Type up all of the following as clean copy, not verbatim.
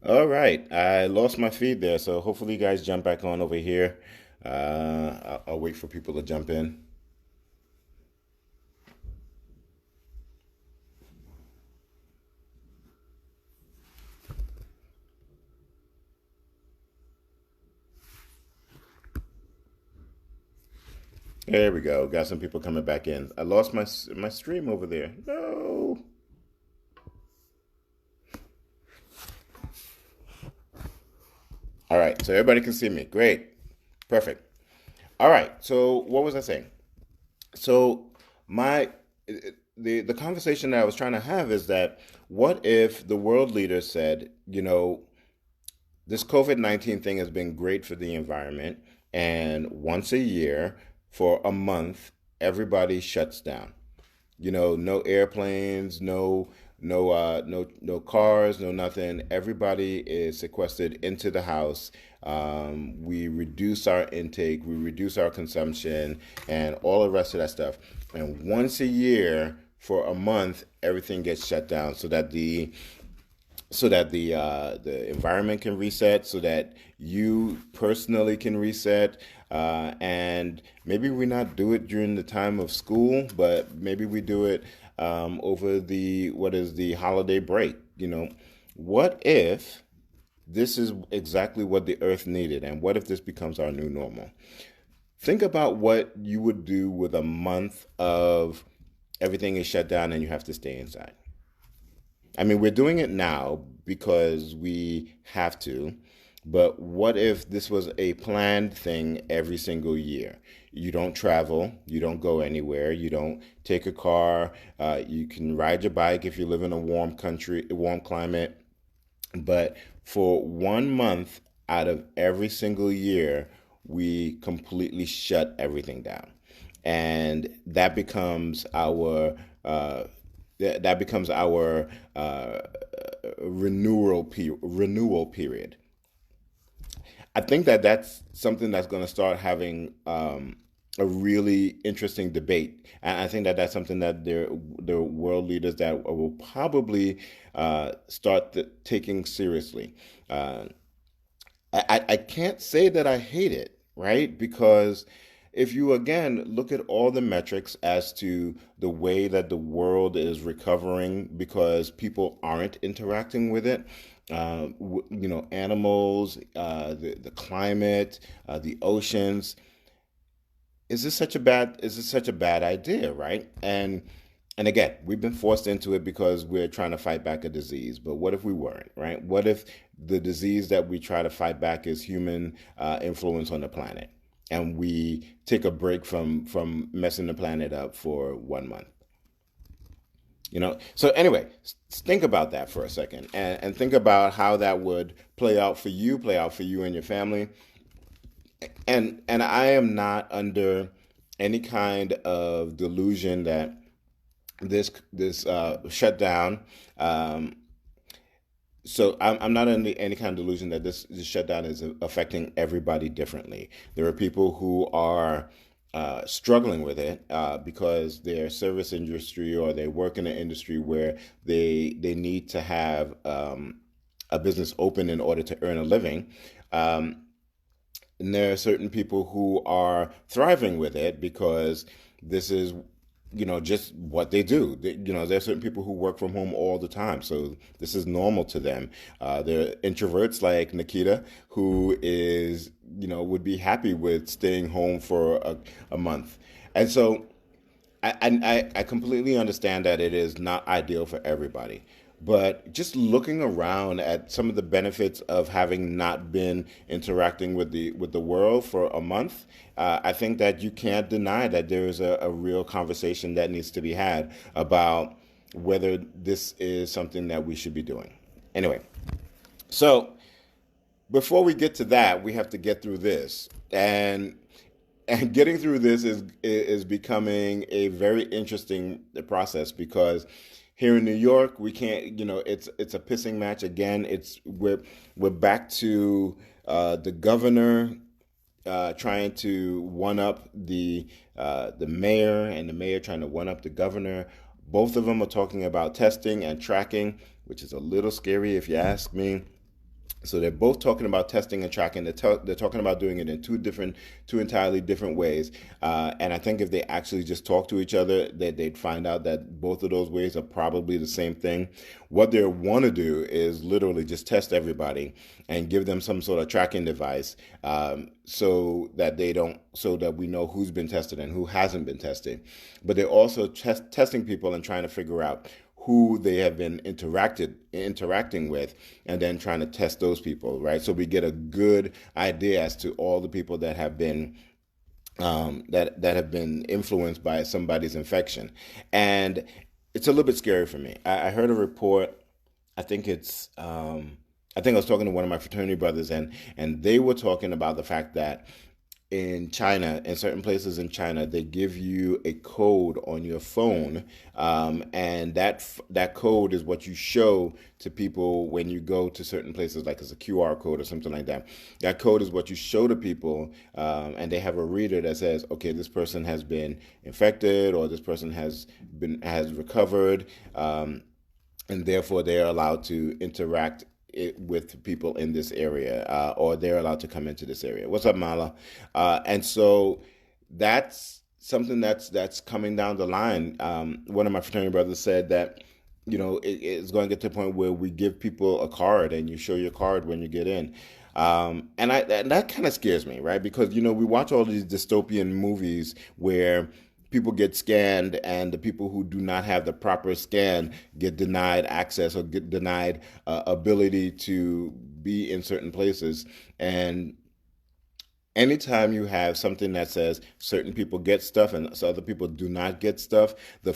All right, I lost my feed there, so hopefully you guys jump back on over here. I'll wait for people to jump in. There we go. Got some people coming back in. I lost my stream over there. No. All right, so everybody can see me. Great. Perfect. All right. So what was I saying? So my the conversation that I was trying to have is that what if the world leaders said, this COVID-19 thing has been great for the environment, and once a year for a month, everybody shuts down. No airplanes, no cars, no nothing. Everybody is sequestered into the house. We reduce our intake, we reduce our consumption, and all the rest of that stuff. And once a year for a month, everything gets shut down so that the environment can reset, so that you personally can reset, and maybe we not do it during the time of school, but maybe we do it over the what is the holiday break. What if this is exactly what the Earth needed, and what if this becomes our new normal? Think about what you would do with a month of everything is shut down and you have to stay inside. I mean, we're doing it now because we have to, but what if this was a planned thing every single year? You don't travel, you don't go anywhere, you don't take a car, you can ride your bike if you live in a warm country, warm climate, but for 1 month out of every single year, we completely shut everything down. And that becomes our renewal period. I think that that's something that's going to start having a really interesting debate, and I think that that's something that the world leaders that will probably start taking seriously. Uh, I can't say that I hate it, right? Because if you again look at all the metrics as to the way that the world is recovering because people aren't interacting with it, animals, the climate, the oceans, is this such a bad idea, right? And again, we've been forced into it because we're trying to fight back a disease. But what if we weren't, right? What if the disease that we try to fight back is human influence on the planet, and we take a break from messing the planet up for 1 month? So anyway, think about that for a second, and think about how that would play out for you and your family. And I am not under any kind of delusion that this shutdown. So I'm not under any kind of delusion that this shutdown is affecting everybody differently. There are people who are struggling with it because their service industry or they work in an industry where they need to have a business open in order to earn a living. And there are certain people who are thriving with it because this is just what they do. There are certain people who work from home all the time, so this is normal to them. There are introverts like Nikita who would be happy with staying home for a month. And so I completely understand that it is not ideal for everybody. But just looking around at some of the benefits of having not been interacting with the world for a month, I think that you can't deny that there is a real conversation that needs to be had about whether this is something that we should be doing. Anyway, so before we get to that, we have to get through this. And getting through this is becoming a very interesting process because here in New York, we can't, it's a pissing match again. We're back to the governor trying to one up the mayor, and the mayor trying to one up the governor. Both of them are talking about testing and tracking, which is a little scary if you ask me. So they're both talking about testing and tracking. They're talking about doing it in two entirely different ways. And I think if they actually just talk to each other, they'd find out that both of those ways are probably the same thing. What they want to do is literally just test everybody and give them some sort of tracking device, so that we know who's been tested and who hasn't been tested. But they're also testing people and trying to figure out who they have been interacting with, and then trying to test those people, right? So we get a good idea as to all the people that have been that have been influenced by somebody's infection. And it's a little bit scary for me. I heard a report. I think it's I think I was talking to one of my fraternity brothers, and they were talking about the fact that in China, in certain places in China, they give you a code on your phone, and that code is what you show to people when you go to certain places, like it's a QR code or something like that. That code is what you show to people, and they have a reader that says, okay, this person has been infected, or this person has recovered, and therefore they are allowed to interact with people in this area, or they're allowed to come into this area. What's up, Mala? And so that's something that's coming down the line. One of my fraternity brothers said that, it's going to get to the point where we give people a card and you show your card when you get in. And that kind of scares me, right? Because, we watch all these dystopian movies where people get scanned, and the people who do not have the proper scan get denied access, or get denied ability to be in certain places. And anytime you have something that says certain people get stuff and so other people do not get stuff, the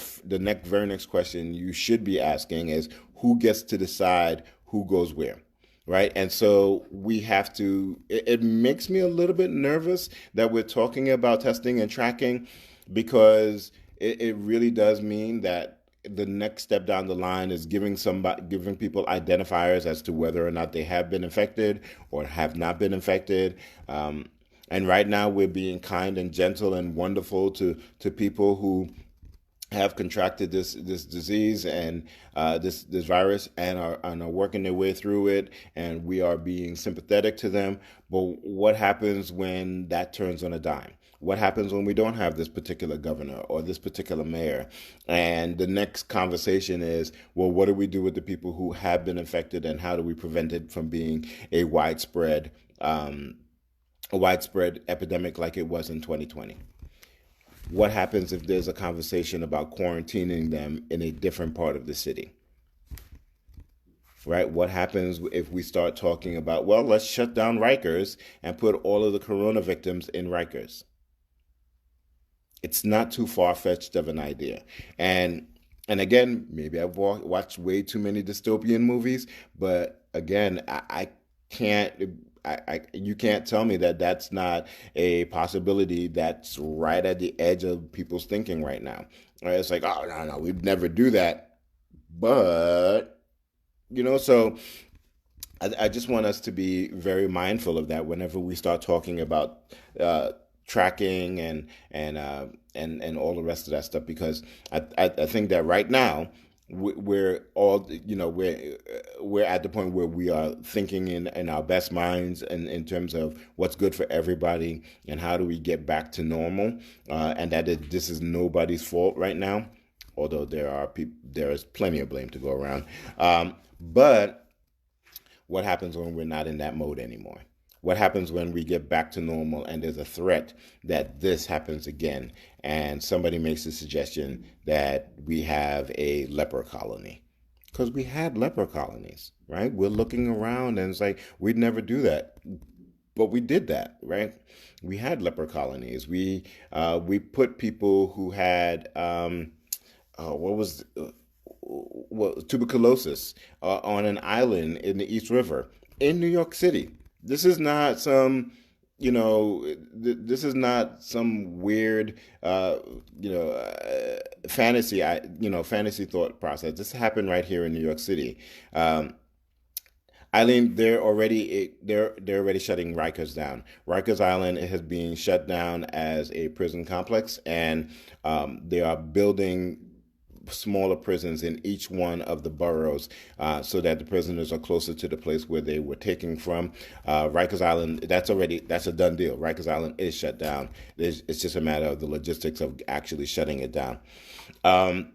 very next question you should be asking is, who gets to decide who goes where? Right. And so we have to, it makes me a little bit nervous that we're talking about testing and tracking, because it really does mean that the next step down the line is giving people identifiers as to whether or not they have been infected or have not been infected. And right now we're being kind and gentle and wonderful to people who have contracted this disease and this virus, and are working their way through it, and we are being sympathetic to them. But what happens when that turns on a dime? What happens when we don't have this particular governor or this particular mayor? And the next conversation is, well, what do we do with the people who have been infected, and how do we prevent it from being a widespread epidemic like it was in 2020? What happens if there's a conversation about quarantining them in a different part of the city? Right? What happens if we start talking about, well, let's shut down Rikers and put all of the corona victims in Rikers? It's not too far-fetched of an idea. And again, maybe I've watched way too many dystopian movies, but again, I can't. You can't tell me that that's not a possibility that's right at the edge of people's thinking right now. Right? It's like, oh, no, we'd never do that. But, so I just want us to be very mindful of that whenever we start talking about tracking and all the rest of that stuff, because I think that right now we're all, we're at the point where we are thinking in our best minds, and in terms of what's good for everybody and how do we get back to normal, and that this is nobody's fault right now, although there is plenty of blame to go around. But what happens when we're not in that mode anymore? What happens when we get back to normal and there's a threat that this happens again, and somebody makes a suggestion that we have a leper colony? Because we had leper colonies, right? We're looking around and it's like, we'd never do that. But we did that, right? We had leper colonies. We put people who had, tuberculosis on an island in the East River in New York City. This is not some, this is not some weird, fantasy, fantasy thought process. This happened right here in New York City. Eileen, they're already shutting Rikers down. Rikers Island has been shut down as a prison complex, and they are building smaller prisons in each one of the boroughs, so that the prisoners are closer to the place where they were taken from. Rikers Island, that's a done deal. Rikers Island is shut down. It's just a matter of the logistics of actually shutting it down. Um,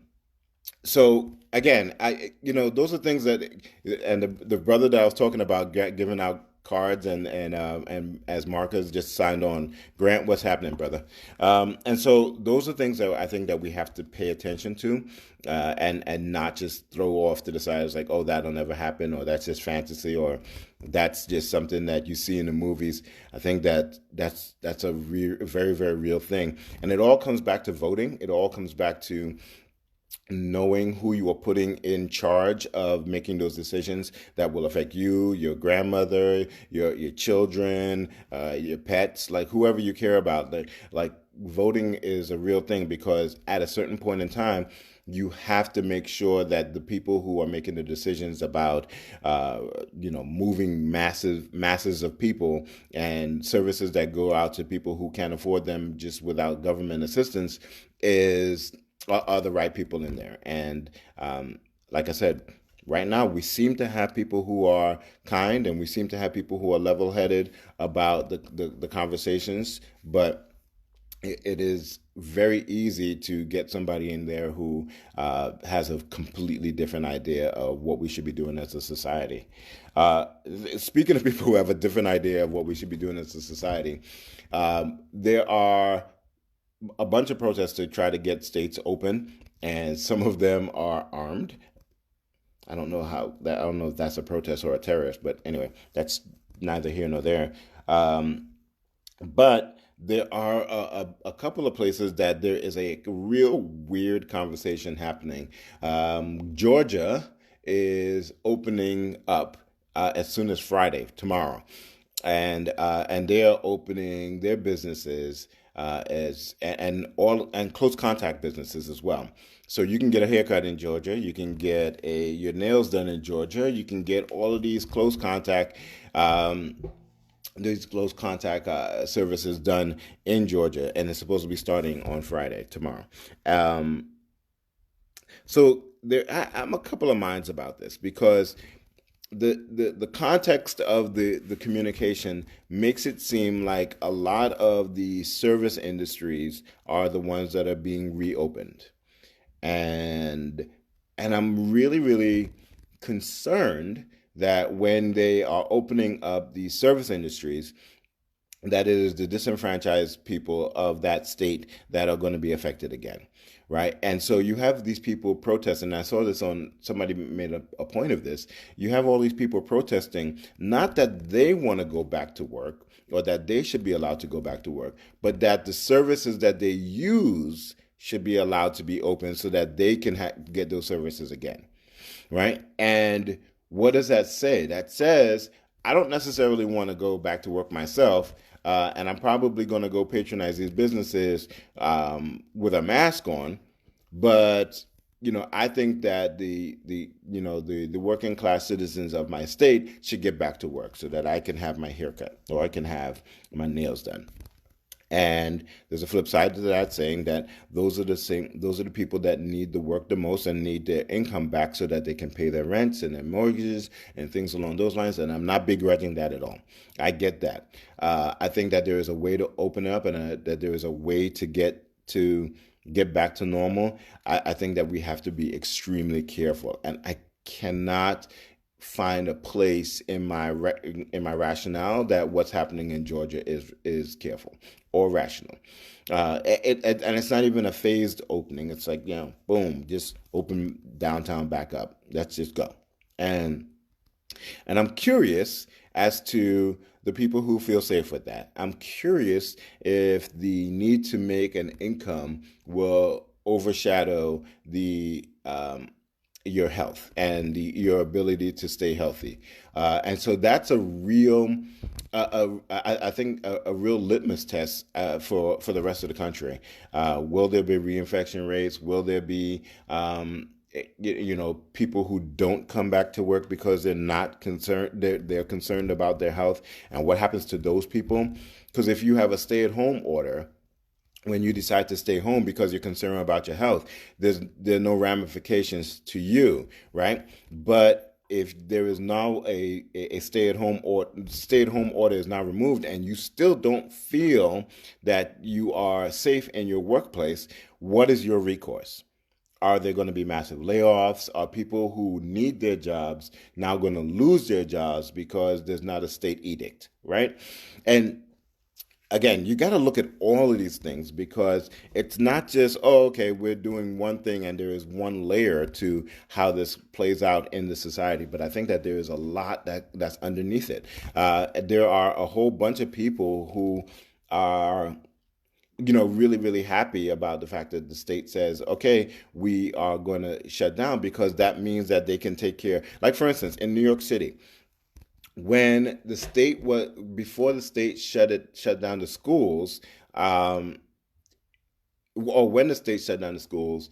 so again, those are things that, and the brother that I was talking about giving out cards and as markers just signed on. Grant, what's happening, brother? And so those are things that I think that we have to pay attention to, and not just throw off to the side as like, oh, that'll never happen, or that's just fantasy, or that's just something that you see in the movies. I think that that's a very, very real thing, and it all comes back to voting. It all comes back to knowing who you are putting in charge of making those decisions that will affect you, your grandmother, your children, your pets, like whoever you care about. Like voting is a real thing, because at a certain point in time, you have to make sure that the people who are making the decisions about, moving masses of people and services that go out to people who can't afford them just without government assistance are the right people in there. And like I said, right now we seem to have people who are kind, and we seem to have people who are level-headed about the conversations, but it is very easy to get somebody in there who has a completely different idea of what we should be doing as a society. Uh, Speaking of people who have a different idea of what we should be doing as a society, there are a bunch of protests to try to get states open, and some of them are armed. I don't know if that's a protest or a terrorist, but anyway, that's neither here nor there. Um, but there are a couple of places that there is a real weird conversation happening. Georgia is opening up as soon as Friday, tomorrow, and they are opening their businesses as and all and close contact businesses as well. So you can get a haircut in Georgia, you can get your nails done in Georgia, you can get all of um, these close contact services done in Georgia, and it's supposed to be starting on Friday, tomorrow. Um, I'm a couple of minds about this, because the context of the communication makes it seem like a lot of the service industries are the ones that are being reopened, and I'm really, really concerned that when they are opening up these service industries, that it is the disenfranchised people of that state that are going to be affected again, right? And so you have these people protesting. I saw this on, somebody made a point of this. You have all these people protesting, not that they want to go back to work or that they should be allowed to go back to work, but that the services that they use should be allowed to be open so that they can get those services again, right? And what does that say? That says, I don't necessarily want to go back to work myself, and I'm probably going to go patronize these businesses with a mask on. But I think that the working class citizens of my state should get back to work so that I can have my haircut or I can have my nails done. And there's a flip side to that, saying that those are the people that need the work the most and need their income back so that they can pay their rents and their mortgages and things along those lines. And I'm not begrudging that at all. I get that. I think that there is a way to open up, and that there is a way to get back to normal. I think that we have to be extremely careful, and I cannot find a place in my rationale that what's happening in Georgia is careful or rational. And it's not even a phased opening. It's like, boom, just open downtown back up. Let's just go. And I'm curious as to the people who feel safe with that. I'm curious if the need to make an income will overshadow the your health and your ability to stay healthy. And so that's a real, I think, a real litmus test for the rest of the country. Will there be reinfection rates? Will there be people who don't come back to work because they're not concerned, they're concerned about their health? And what happens to those people? Because if you have a stay-at-home order, when you decide to stay home because you're concerned about your health, there are no ramifications to you, right? But if there is now a stay-at-home order is now removed and you still don't feel that you are safe in your workplace, what is your recourse? Are there going to be massive layoffs? Are people who need their jobs now going to lose their jobs because there's not a state edict, right? And again, you got to look at all of these things because it's not just, oh, okay, we're doing one thing and there is one layer to how this plays out in the society. But I think that there is a lot that's underneath it. There are a whole bunch of people who are really, really happy about the fact that the state says, okay, we are going to shut down because that means that they can take care. Like, for instance, in New York City, when the state was before the state shut down the schools, um, or when the state shut down the schools,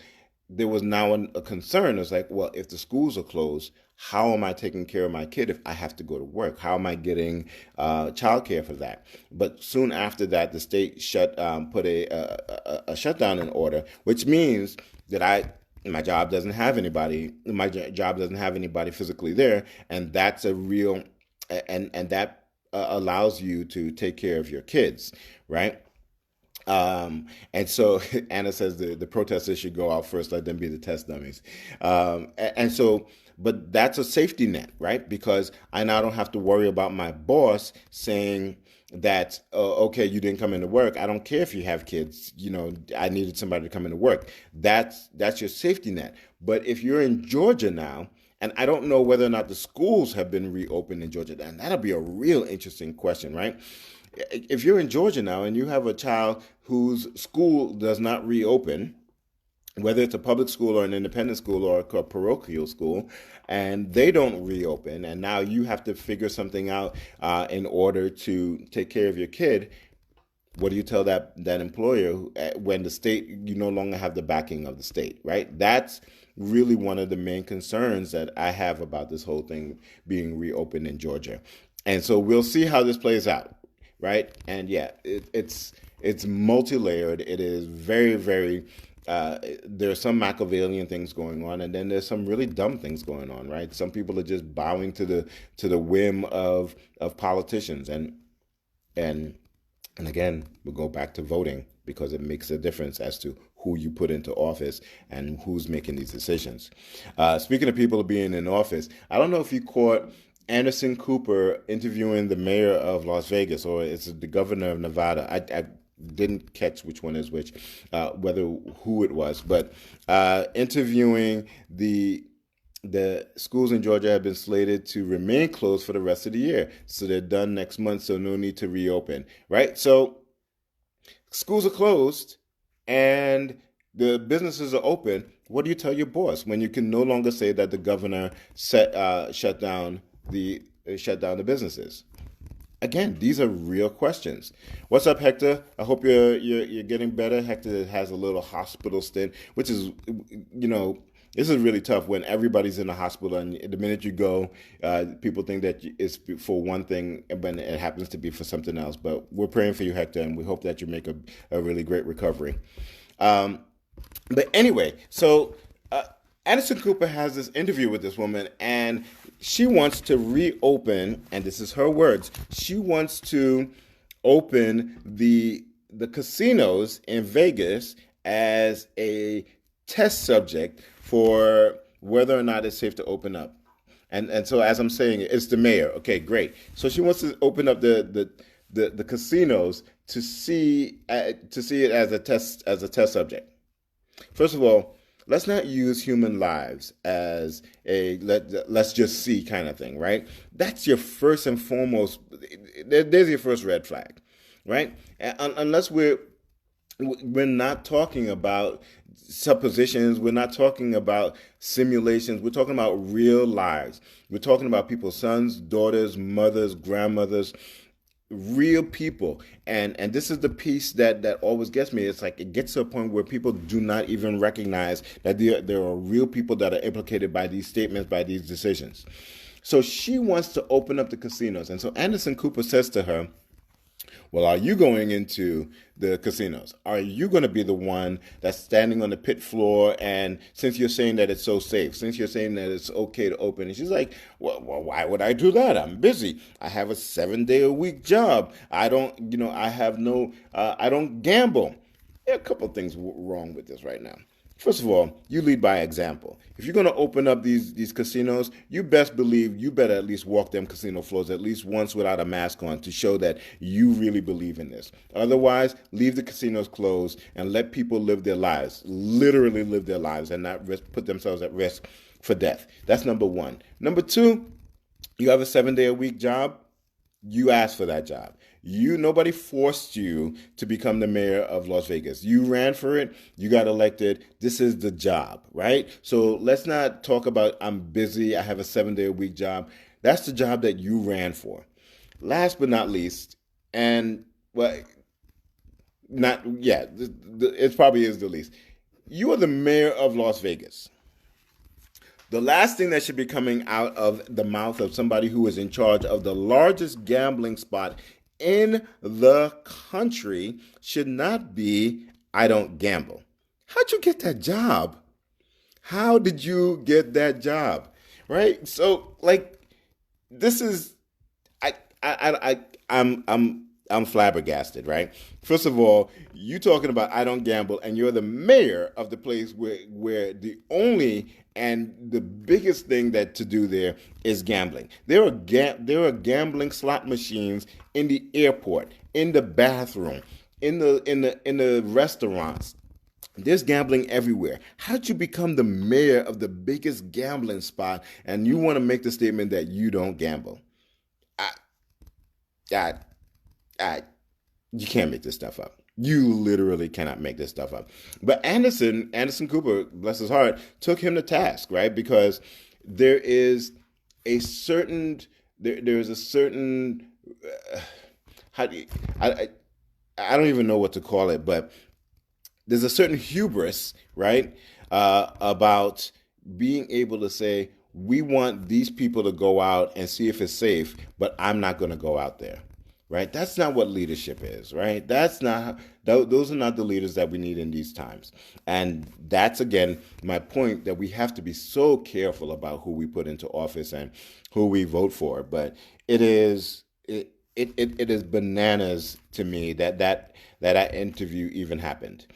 there was now a concern. It's like, well, if the schools are closed, how am I taking care of my kid if I have to go to work? How am I getting childcare for that? But soon after that, the state put a shutdown in order, which means that my job doesn't have anybody. My job doesn't have anybody physically there, and that's a real, and that allows you to take care of your kids, right? And so Anna says the protesters should go out first, let them be the test dummies. And so, but that's a safety net, right? Because I now don't have to worry about my boss saying that, okay, you didn't come into work. I don't care if you have kids. I needed somebody to come into work. That's your safety net. But if you're in Georgia now, and I don't know whether or not the schools have been reopened in Georgia, and that'll be a real interesting question, right? If you're in Georgia now and you have a child whose school does not reopen, whether it's a public school or an independent school or a parochial school, and they don't reopen, and now you have to figure something out in order to take care of your kid, what do you tell that employer when the state, you no longer have the backing of the state, right? That's really one of the main concerns that I have about this whole thing being reopened in Georgia. And so we'll see how this plays out, right? And yeah, it's multi-layered. It is very, very, there's some Machiavellian things going on, and then there's some really dumb things going on, right? Some people are just bowing to the whim of politicians, and again, we'll go back to voting because it makes a difference as to who you put into office and who's making these decisions. Speaking of people being in office, I don't know if you caught Anderson Cooper interviewing the mayor of Las Vegas, or it's the governor of Nevada. I didn't catch which one is which, who it was, but interviewing the schools in Georgia have been slated to remain closed for the rest of the year. So they're done next month, so no need to reopen, right? So schools are closed and the businesses are open. What do you tell your boss when you can no longer say that the governor shut down the businesses? Again, these are real questions. What's up, Hector? I hope you're getting better. Hector has a little hospital stint, which is, this is really tough when everybody's in the hospital, and the minute you go, people think that it's for one thing, but it happens to be for something else. But we're praying for you, Hector, and we hope that you make a really great recovery. But anyway, so Anderson Cooper has this interview with this woman, and she wants to reopen, and this is her words, she wants to open the casinos in Vegas as a test subject for whether or not it's safe to open up. And so as I'm saying, it's the mayor. Okay, great. So she wants to open up the casinos to see it as a test subject. First of all, let's not use human lives as a let's just see kind of thing, right? That's your first and foremost. There's your first red flag, right? Unless we're not talking about suppositions, we're not talking about simulations, we're talking about real lives. We're talking about people's sons, daughters, mothers, grandmothers, real people. And this is the piece that always gets me. It's like it gets to a point where people do not even recognize that there are real people that are implicated by these statements, by these decisions. So she wants to open up the casinos. And so Anderson Cooper says to her, Well, are you going into the casinos? Are you going to be the one that's standing on the pit floor? And since you're saying that it's so safe, since you're saying that it's okay to open, and she's like, well, why would I do that? I'm busy. I have a 7 day a week job. I don't, I have no, I don't gamble. There are a couple of things wrong with this right now. First of all, you lead by example. If you're going to open up these casinos, you best believe you better at least walk them casino floors at least once without a mask on to show that you really believe in this. Otherwise, leave the casinos closed and let people live their lives, literally live their lives, and not put themselves at risk for death. That's number one. Number two, you have a 7 day a week job. You asked for that job. Nobody forced you to become the mayor of Las Vegas. You ran for it. You got elected. This is the job, right? So let's not talk about I'm busy. I have a 7 day a week job. That's the job that you ran for. Last but not least, and well, not yeah, it probably is the least. You are the mayor of Las Vegas. The last thing that should be coming out of the mouth of somebody who is in charge of the largest gambling spot in the country should not be, I don't gamble. How'd you get that job? How did you get that job? Right? So, like, this is, I'm flabbergasted, right? First of all, you talking about I don't gamble, and you're the mayor of the place where the only and the biggest thing that to do there is gambling. There are gambling slot machines in the airport, in the bathroom, in the restaurants. There's gambling everywhere. How'd you become the mayor of the biggest gambling spot, and you want to make the statement that you don't gamble? I, you can't make this stuff up. You literally cannot make this stuff up. But Anderson Cooper, bless his heart, took him to task, right? Because there is a certain, how do you, I don't even know what to call it, but there's a certain hubris, right, about being able to say, we want these people to go out and see if it's safe, but I'm not going to go out there. Right? That's not what leadership is, right? Those are not the leaders that we need in these times. And that's, again, my point, that we have to be so careful about who we put into office and who we vote for. But it is bananas to me that interview even happened.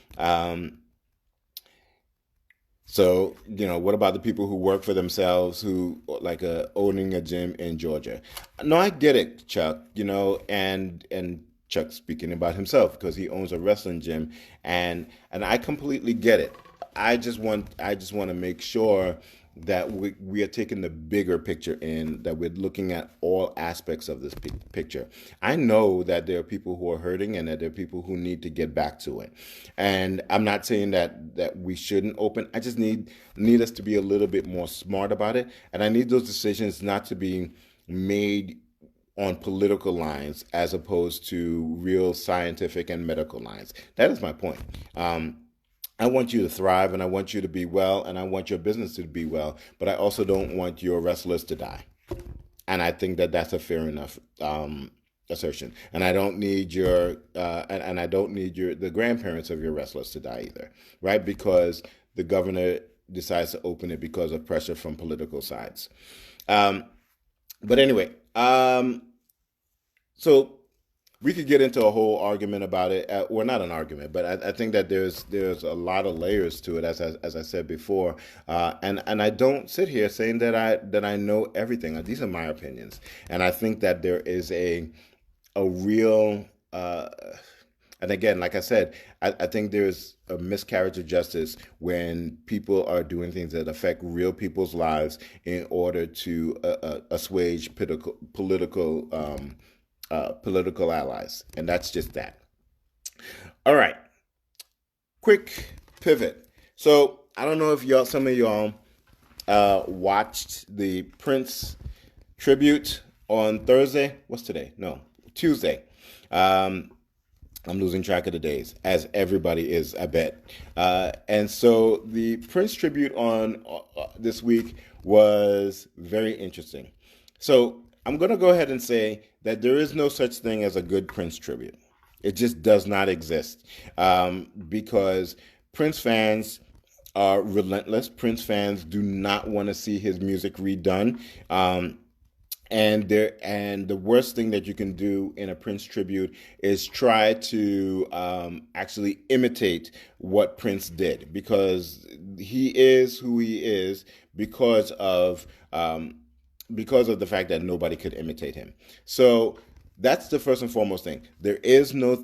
So, what about the people who work for themselves, who like owning a gym in Georgia? No, I get it, Chuck, and Chuck speaking about himself because he owns a wrestling gym, and I completely get it. I just want to make sure that we are taking the bigger picture in, that we're looking at all aspects of this picture. I know that there are people who are hurting and that there are people who need to get back to it. And I'm not saying that we shouldn't open. I just need us to be a little bit more smart about it. And I need those decisions not to be made on political lines as opposed to real scientific and medical lines. That is my point. I want you to thrive, and I want you to be well, and I want your business to be well, but I also don't want your wrestlers to die. And I think that that's a fair enough assertion. And I don't need and I don't need the grandparents of your wrestlers to die either, right? Because the governor decides to open it because of pressure from political sides. But anyway, so we could get into a whole argument about it, or not an argument, but I think that there's a lot of layers to it, as I said before, and I don't sit here saying that I know everything. These are my opinions, and I think that there is a real, and again, like I said, I think there's a miscarriage of justice when people are doing things that affect real people's lives in order to assuage political allies, and that's just that. All right, quick pivot. So I don't know if some of y'all watched the Prince tribute on Thursday. What's today? No, Tuesday. I'm losing track of the days, as everybody is, I bet. And so the Prince tribute on this week was very interesting. So I'm going to go ahead and say that there is no such thing as a good Prince tribute. It just does not exist, because Prince fans are relentless. Prince fans do not want to see his music redone. And the worst thing that you can do in a Prince tribute is try to actually imitate what Prince did, because he is who he is because of the fact that nobody could imitate him. So that's the first and foremost thing. There is no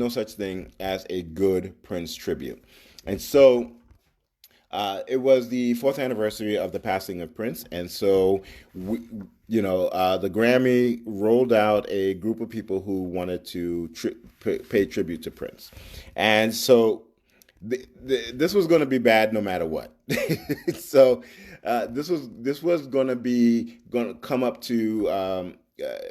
such thing as a good Prince tribute. And so it was the fourth anniversary of the passing of Prince, and so the Grammy rolled out a group of people who wanted to pay tribute to Prince, and so this was going to be bad no matter what. So this was going to come up to.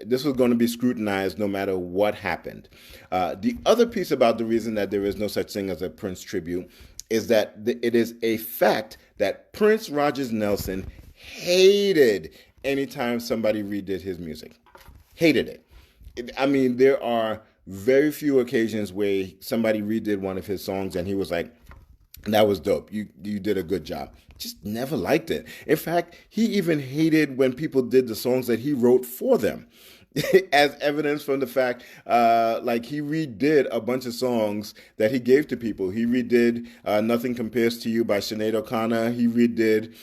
This was going to be scrutinized no matter what happened. The other piece about the reason that there is no such thing as a Prince tribute is that it is a fact that Prince Rogers Nelson hated anytime somebody redid his music. Hated it. I mean, there are very few occasions where somebody redid one of his songs and he was like, that was dope. You did a good job. Just never liked it. In fact, he even hated when people did the songs that he wrote for them. As evidence from the fact, like he redid a bunch of songs that he gave to people. He redid "Nothing Compares to You" by Sinead O'Connor. He redid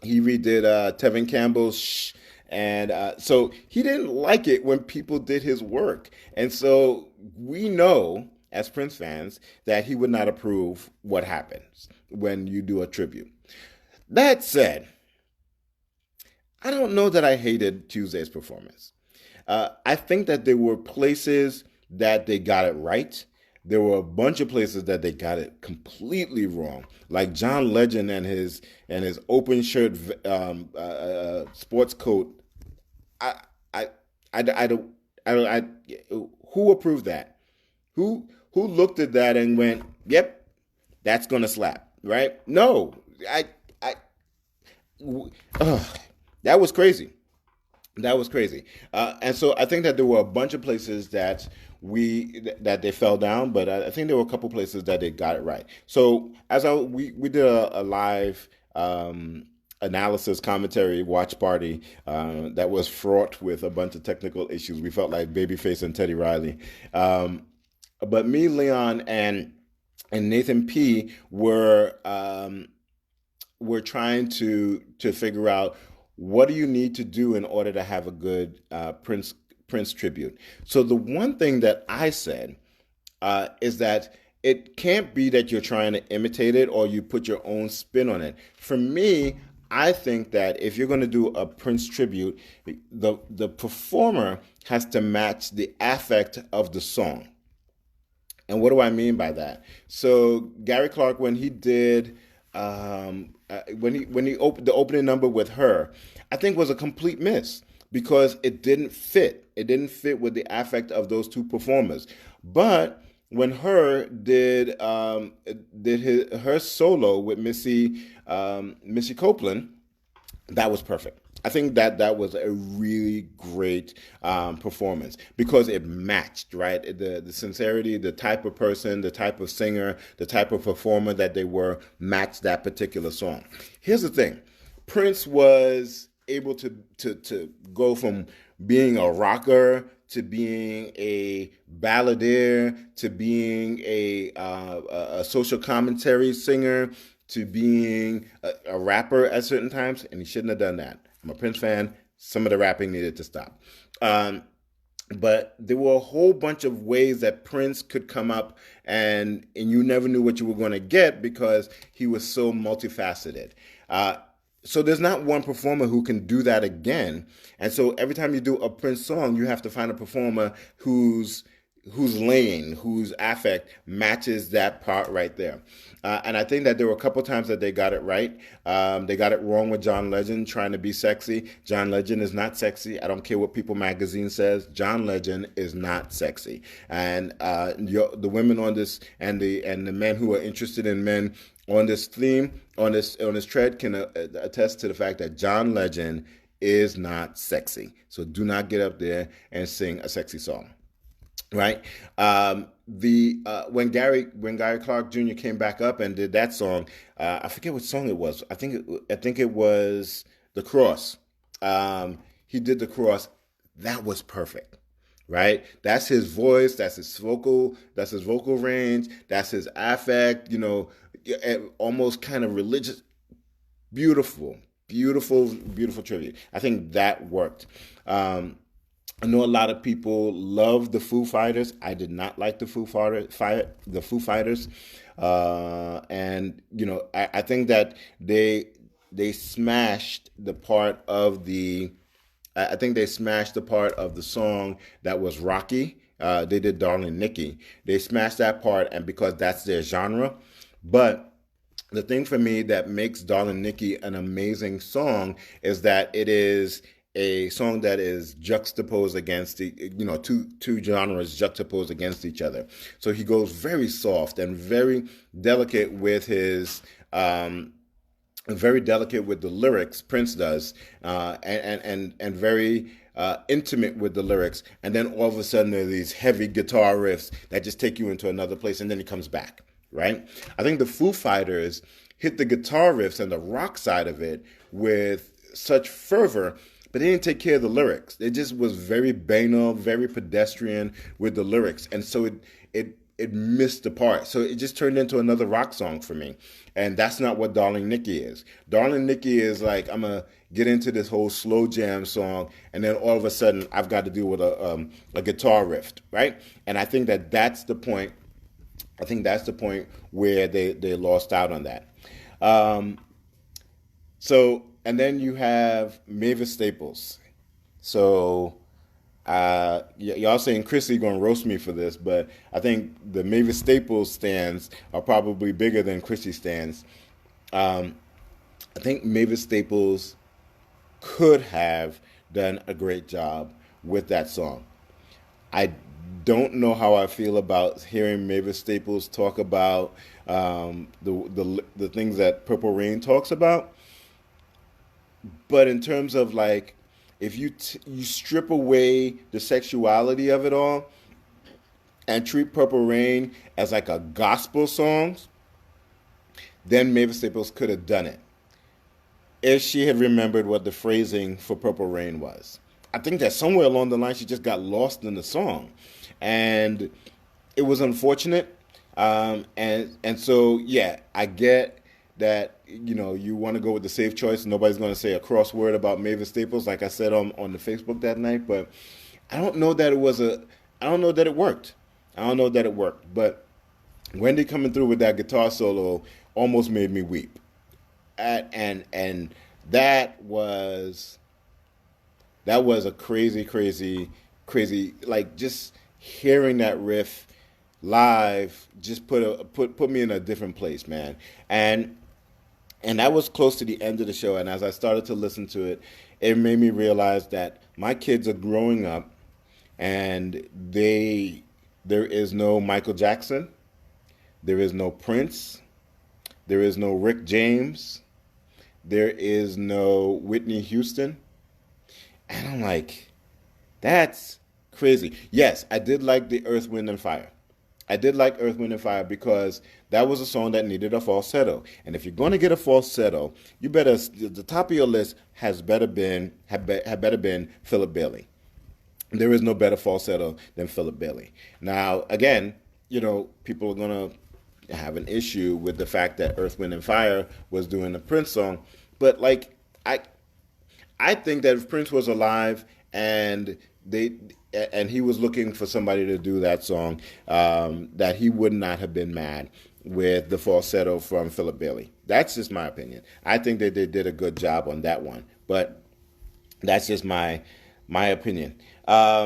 Tevin Campbell's "Shh," and so he didn't like it when people did his work. And so we know, as Prince fans, that he would not approve what happens when you do a tribute. That said, I don't know that I hated Tuesday's performance. I think that there were places that they got it right. There were a bunch of places that they got it completely wrong, like John Legend and his open shirt sports coat. I don't. Who approved that? Who looked at that and went, "Yep, that's gonna slap," right? No, that was crazy. That was crazy. And so I think that there were a bunch of places that they fell down, but I think there were a couple places that they got it right. So we did a live analysis commentary watch party that was fraught with a bunch of technical issues. We felt like Babyface and Teddy Riley. But me, Leon, and Nathan P were trying to figure out, what do you need to do in order to have a good Prince tribute? So the one thing that I said is that it can't be that you're trying to imitate it or you put your own spin on it. For me, I think that if you're going to do a Prince tribute, the performer has to match the affect of the song. And what do I mean by that? So Gary Clark, when he did the opening number with Her, I think was a complete miss because it didn't fit. It didn't fit with the affect of those two performers. But when Her did her solo with Missy Copeland, that was perfect. I think that was a really great performance because it matched, right? The sincerity, the type of person, the type of singer, the type of performer that they were matched that particular song. Here's the thing. Prince was able to go from being a rocker to being a balladeer to being a social commentary singer to being a rapper at certain times, and he shouldn't have done that. I'm a Prince fan. Some of the rapping needed to stop. But there were a whole bunch of ways that Prince could come up, and you never knew what you were going to get because he was so multifaceted. So there's not one performer who can do that again. And so every time you do a Prince song, you have to find a performer whose lane, whose affect matches that part right there. And I think that there were a couple times that they got it right. They got it wrong with John Legend trying to be sexy. John Legend is not sexy. I don't care what People magazine says. John Legend is not sexy. And the women on this and the men who are interested in men on this theme, on this thread can attest to the fact that John Legend is not sexy. So do not get up there and sing a sexy song. right? The when Gary Clark Jr. came back up and did that song, I forget what song it was. I think it was The Cross. He did The Cross. That was perfect, right? That's his voice. That's his vocal. That's his vocal range. That's his affect. Almost kind of religious. Beautiful, beautiful tribute. I think that worked. Um, I know a lot of people love the Foo Fighters. I did not like the Foo Fighters, and I think that they smashed the part of the. I think they smashed the part of the song that was rocky. They did "Darling Nikki." They smashed that part, and because that's their genre, but the thing for me that makes Darling Nikki an amazing song is that it is a song that is juxtaposed against two genres juxtaposed against each other. So he goes very soft and um, very delicate with the lyrics. Prince does, and very intimate with the lyrics. And then all of a sudden, there are these heavy guitar riffs that just take you into another place, and then he comes back. Right? I think the Foo Fighters hit the guitar riffs and the rock side of it with such fervor, but they didn't take care of the lyrics. It just was very banal, very pedestrian with the lyrics, and so it missed the part. So it just turned into another rock song for me. And that's not what Darling Nikki is. Darling Nikki is like, I'm going to get into this whole slow jam song, and then all of a sudden I've got to deal with a guitar riff, right? And I think that that's the point. I think that's the point where they lost out on that. Um, and then you have Mavis Staples. So y'all saying Chrissy gonna roast me for this, but I think the Mavis Staples stands are probably bigger than Chrissy stands. Um, I think Mavis Staples could have done a great job with that song. I don't know how I feel about hearing Mavis Staples talk about the things that Purple Rain talks about, but in terms of like, if you strip away the sexuality of it all and treat Purple Rain as like a gospel song, then Mavis Staples could have done it if she had remembered what the phrasing for Purple Rain was. I think that somewhere along the line she just got lost in the song, and it was unfortunate. And so yeah, I get that you want to go with the safe choice. Nobody's going to say a cross word about Mavis Staples, like I said on the Facebook that night. But I don't know that it was a. I don't know that it worked. I don't know that it worked. But Wendy coming through with that guitar solo almost made me weep. And that was a crazy, like, just hearing that riff live just put me in a different place, man. And that was close to the end of the show, and as I started to listen to it, it made me realize that my kids are growing up, and there is no Michael Jackson, there is no Prince, there is no Rick James, there is no Whitney Houston. And I'm like, that's crazy. Yes, I did like the Earth, Wind, and Fire. I did like Earth, Wind, and Fire because that was a song that needed a falsetto. And if you're going to get a falsetto, you better, the top of your list had better been Philip Bailey. There is no better falsetto than Philip Bailey. Now, again, people are going to have an issue with the fact that Earth, Wind, and Fire was doing a Prince song. But, like, I think that if Prince was alive and he was looking for somebody to do that song, that he would not have been mad with the falsetto from Philip Bailey. That's just my opinion. I think that they did a good job on that one, but that's just my opinion. But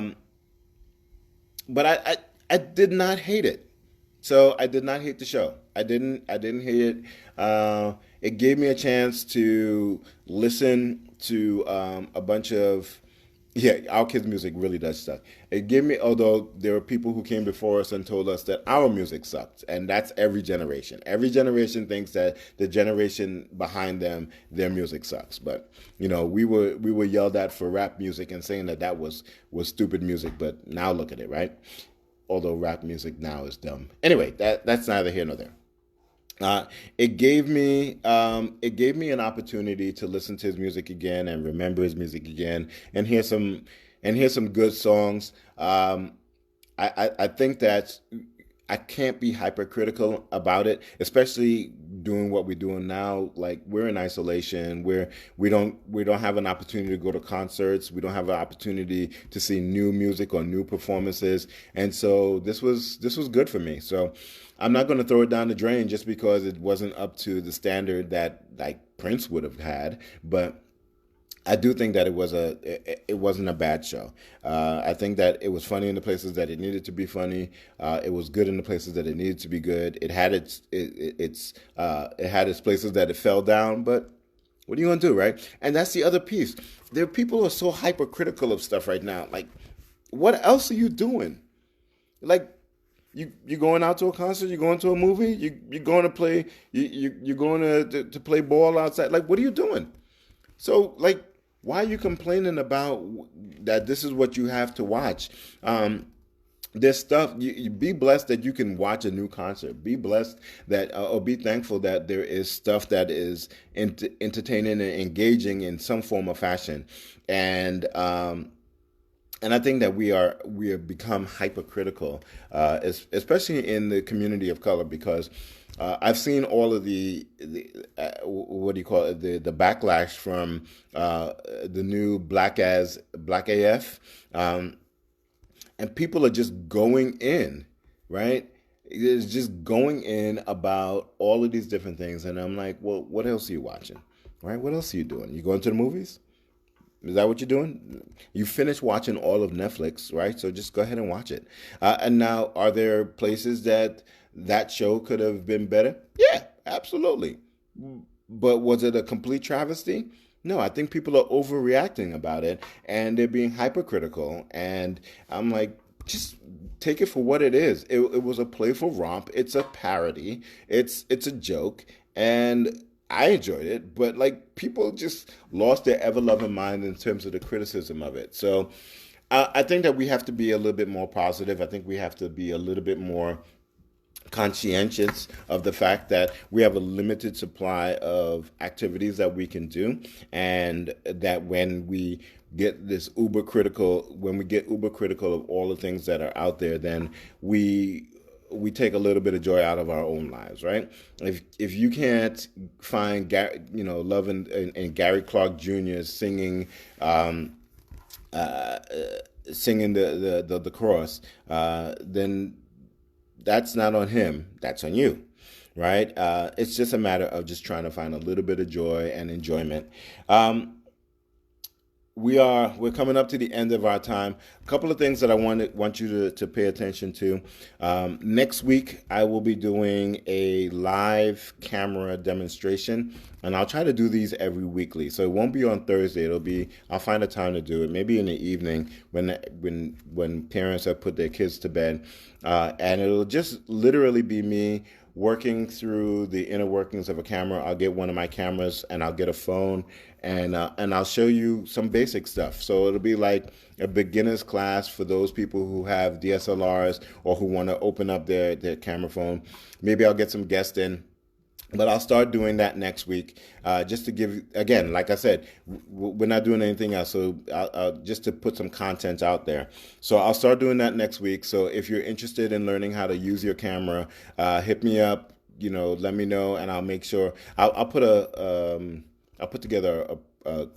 I did not hate it. So I did not hate the show. I didn't hate it. It gave me a chance to listen to a bunch of, yeah, our kids' music really does suck. It gave me, although there were people who came before us and told us that our music sucked, and that's every generation. Every generation thinks that the generation behind them, their music sucks. But we were yelled at for rap music and saying that was stupid music. But now look at it, right? although rap music now is dumb. Anyway, that's neither here nor there. Uh, it gave me an opportunity to listen to his music again and remember his music again and hear some good songs. I think that I can't be hypercritical about it, especially doing what we're doing now. Like, we're in isolation, where we don't have an opportunity to go to concerts, we don't have an opportunity to see new music or new performances, and so this was good for me. So I'm not going to throw it down the drain just because it wasn't up to the standard that like Prince would have had, but I do think that it wasn't a bad show. I think that it was funny in the places that it needed to be funny. It was good in the places that it needed to be good. It had its places that it fell down, but what are you gonna do, right? And that's the other piece. There are people who are so hypercritical of stuff right now. Like, what else are you doing? Like, you going out to a concert? You going to a movie? You going to play? You going to play ball outside? Like, what are you doing? So, like, why are you complaining about that? This is what you have to watch. There's stuff. You be blessed that you can watch a new concert. Be blessed that, or be thankful that there is stuff that is entertaining and engaging in some form or fashion. And I think that we have become hypercritical, especially in the community of color, because I've seen all of the what do you call it, the backlash from the new Black AF, and people are just going in, right? It's just going in about all of these different things, and I'm like, well, what else are you watching, right? What else are you doing? You going to the movies? Is that what you're doing? You finished watching all of Netflix, right? So just go ahead and watch it. And now, are there places that show could have been better? Yeah, absolutely. But was it a complete travesty? No, I think people are overreacting about it, and they're being hypercritical. And I'm like, just take it for what it is. It was a playful romp. It's a parody. It's a joke, and I enjoyed it. But like, people just lost their ever loving mind in terms of the criticism of it. So I think that we have to be a little bit more positive. I think we have to be a little bit more conscientious of the fact that we have a limited supply of activities that we can do, and that when we get uber critical of all the things that are out there, then we take a little bit of joy out of our own lives, right? If you can't find love in Gary Clark Jr. singing the cross, then that's not on him. That's on you, right? It's just a matter of just trying to find a little bit of joy and enjoyment. We're coming up to the end of our time. A couple of things that I want you to pay attention to. Next week, I will be doing a live camera demonstration, and I'll try to do these every weekly. So it won't be on Thursday. I'll find a time to do it, maybe in the evening when parents have put their kids to bed, and it'll just literally be me working through the inner workings of a camera. I'll get one of my cameras and I'll get a phone, and I'll show you some basic stuff. So it'll be like a beginner's class for those people who have DSLRs or who want to open up their camera phone. Maybe I'll get some guests in. But I'll start doing that next week, just to give, again, like I said, we're not doing anything else, so just to put some content out there. So I'll start doing that next week. So if you're interested in learning how to use your camera, hit me up, let me know, and I'll make sure, I'll put together a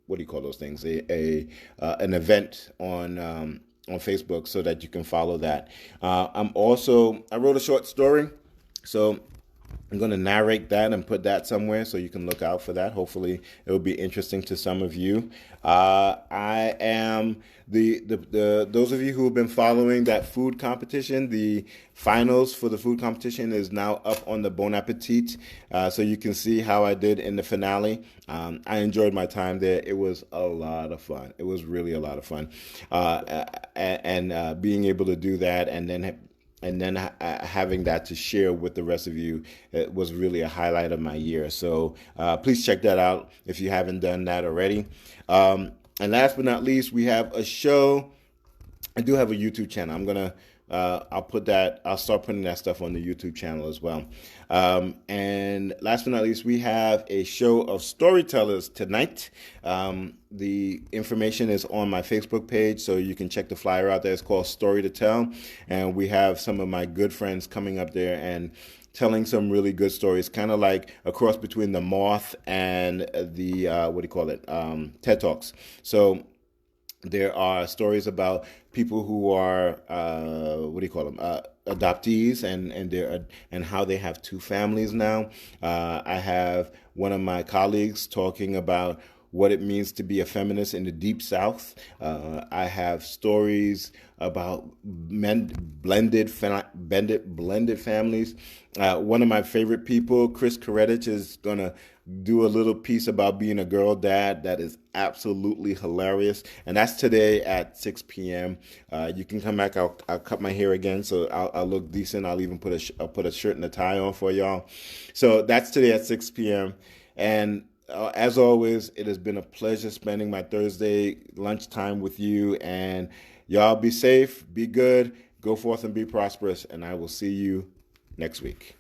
what do you call those things, an event on Facebook, so that you can follow that. I wrote a short story, so I'm going to narrate that and put that somewhere, so you can look out for that. Hopefully, it will be interesting to some of you. I am those of you who have been following that food competition. The finals for the food competition is now up on the Bon Appetit, so you can see how I did in the finale. I enjoyed my time there. It was a lot of fun. It was really a lot of fun, and being able to do that, and then having that to share with the rest of you, it was really a highlight of my year. So please check that out if you haven't done that already. And last but not least, we have a show. I do have a YouTube channel. I'm going to I'll start putting that stuff on the YouTube channel as well. And last but not least, we have a show of storytellers tonight. The information is on my Facebook page, so you can check the flyer out there. It's called Story to Tell, and we have some of my good friends coming up there and telling some really good stories, kind of like a cross between the Moth and the TED Talks. So there are stories about people who are adoptees and how they have two families now. I have one of my colleagues talking about what it means to be a feminist in the Deep South. I have stories about blended families. One of my favorite people, Chris Koretich, is going to do a little piece about being a girl dad that is absolutely hilarious. And that's today at 6 p.m. You can come back. I'll cut my hair again, so I'll look decent. I'll even put a shirt and a tie on for y'all. So that's today at 6 p.m. And as always, it has been a pleasure spending my Thursday lunchtime with you. And y'all be safe, be good, go forth and be prosperous. And I will see you next week.